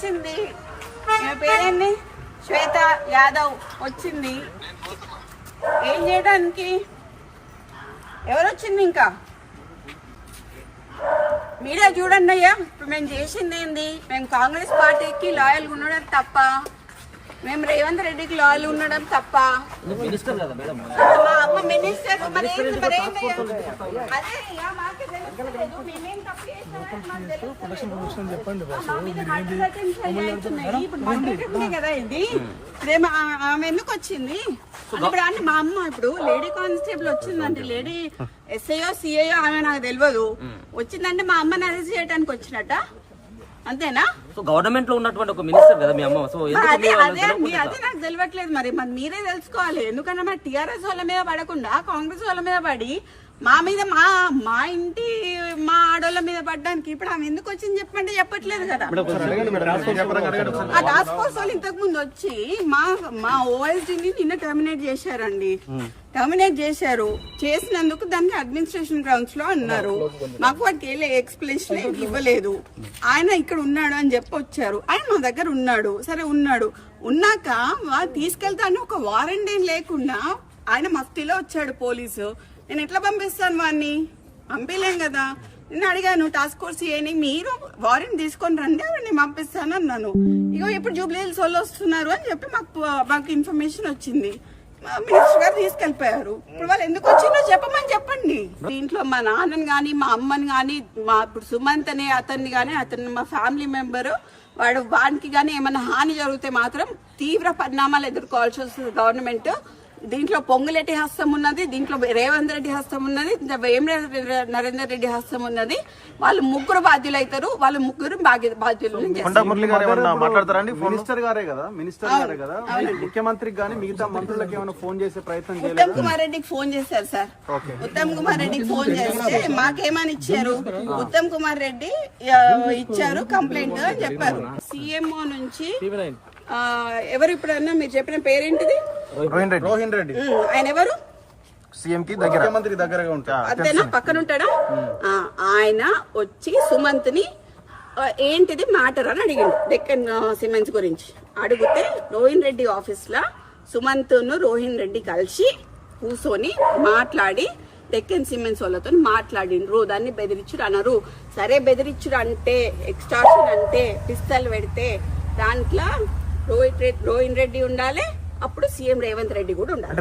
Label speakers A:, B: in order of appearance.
A: వచ్చింది. పేరేంది? శ్వేత యాదవ్ వచ్చింది. ఏం చేయడానికి? ఎవరు వచ్చింది? ఇంకా మీరే చూడండి అయ్యా. ఇప్పుడు మేము చేసింది ఏంది? మేము కాంగ్రెస్ పార్టీకి లాయల్గా ఉండడం తప్ప, మేము రేవంత్ రెడ్డికి లాయల్ ఉండడం తప్ప. మా అమ్మ మినిస్టర్ కదా ఇది. ఇప్పుడేమో ఆమె ఎందుకు వచ్చింది ఇప్పుడు అంటే మా అమ్మ ఇప్పుడు లేడీ కానిస్టేబుల్ వచ్చిందంటే, లేడీ ఎస్ఐఓ సిఐఓ ఆమె నాకు తెలియదు, వచ్చిందంటే మా అమ్మని అరెస్ట్ చేయడానికి వచ్చినట్ట, అంతేనా?
B: సో గవర్నమెంట్ లో ఉన్నటువంటి ఒక మినిస్టర్ కదా మీ అమ్మ. సో
A: అదే నాకు తెలియట్లేదు. మరి మీరే తెలుసుకోవాలి. ఎందుకంటే మరి టీఆర్ఎస్ వాళ్ళ మీద పడకుండా కాంగ్రెస్ వాళ్ళ మీద పడి మా మీద మా ఇంటి మా ఆడోళ్ళ మీద పడ్డానికి ఇప్పుడు ఆమె ఎందుకు వచ్చింది చెప్పంటే చెప్పట్లేదు కదా. ఆ టాస్క్ ఫోర్స్ వాళ్ళు ఇంతకు ముందు వచ్చి మా ఓఎస్డీని నిన్న టర్మినేట్ చేశారండి. టర్మినేట్ చేశారు. చేసినందుకు దాన్ని అడ్మినిస్ట్రేషన్ గ్రౌండ్స్ లో అన్నారు. మాకు వాటికి ఎక్స్ప్లెనేషన్ ఇవ్వలేదు. ఆయన ఇక్కడ ఉన్నాడు అని చెప్పి వచ్చారు. ఆయన మా దగ్గర ఉన్నాడు. సరే ఉన్నాక తీసుకెళ్తాను ఒక వారెంట్ ఏం లేకుండా ఆయన మఫ్టీలో వచ్చాడు పోలీసు. నేను ఎట్లా పంపిస్తాను వాడిని? పంపించలేం కదా. నేను అడిగాను టాస్క్ ఫోర్స్ ఏని, మీరు వారెంట్ తీసుకొని రండి ఆవిడని పంపిస్తాను అన్నాను. ఇగో ఇప్పుడు జూబ్లీ హిల్స్ వాళ్ళు వస్తున్నారు అని చెప్పి మాకు ఇన్ఫర్మేషన్ వచ్చింది. మినిస్టర్ గారు తీసుకెళ్లిపోయారు. ఇప్పుడు వాళ్ళు ఎందుకు వచ్చిందో చెప్పండి. దీంట్లో మా నాన్నని గాని మా అమ్మని గాని మా ఇప్పుడు సుమంత్ అనే అతన్ని గాని అతను మా ఫ్యామిలీ మెంబరు, వాడికి గాని ఏమైనా హాని జరిగితే మాత్రం తీవ్ర పరిణామాలు ఎదుర్కోవాల్సి వస్తుంది గవర్నమెంట్. దీంట్లో పొంగులేటి హస్తం ఉన్నది, దీంట్లో రేవంత్ రెడ్డి హస్తం ఉన్నది, వేం నరేందర్ రెడ్డి హస్తం ఉన్నది. వాళ్ళు ముగ్గురు బాధ్యులు అవుతారు. వాళ్ళు ముగ్గురు బాధ్యులు.
C: మినిస్టర్ గారే కదా ముఖ్యమంత్రికి గానీ మిగతా మంత్రులకు ఏమైనా ఫోన్ చేసే ప్రయత్నం
A: ఉత్తమ్ కుమార్ రెడ్డికి ఫోన్ చేశారు సార్. ఉత్తమ్ కుమార్ రెడ్డికి ఫోన్ చేస్తే మాకేమని ఇచ్చారు? ఉత్తమ్ కుమార్ రెడ్డి ఇచ్చారు కంప్లైంట్ అని చెప్పారు. సిఎంఓ నుంచి ఎవరు ఇప్పుడన్నా మీరు చెప్పిన పేరేంటిది?
C: రోహిన్ రెడ్డి.
A: ఆయన ఎవరు?
C: సీఎం కి దగ్గర, ముఖ్యమంత్రి దగ్గరగా ఉంటాడు.
A: అంతేనా? పక్కన ఉంటాడా? ఆయన వచ్చి సుమంత్ ని ఏంటిది మ్యాటర్ అని అడిగిండు డెక్కన్ సిమెంట్స్ గురించి. అడిగితే రోహిన్ రెడ్డి ఆఫీస్ లో సుమంత్ ను రోహిన్ రెడ్డి కలిసి కూర్చొని మాట్లాడి డెక్కన్ సిమెంట్స్ వాళ్ళతో మాట్లాడిండ్రు. దాన్ని బెదిరించుడు అన్నారు. సరే బెదిరించుడు అంటే, ఎక్స్టార్షన్ అంటే, పిస్తల్ పెడితే దాంట్లో రోహిన్ రెడ్డి ఉండాలి, అప్పుడు సీఎం రేవంత్ రెడ్డి కూడా ఉండాలి.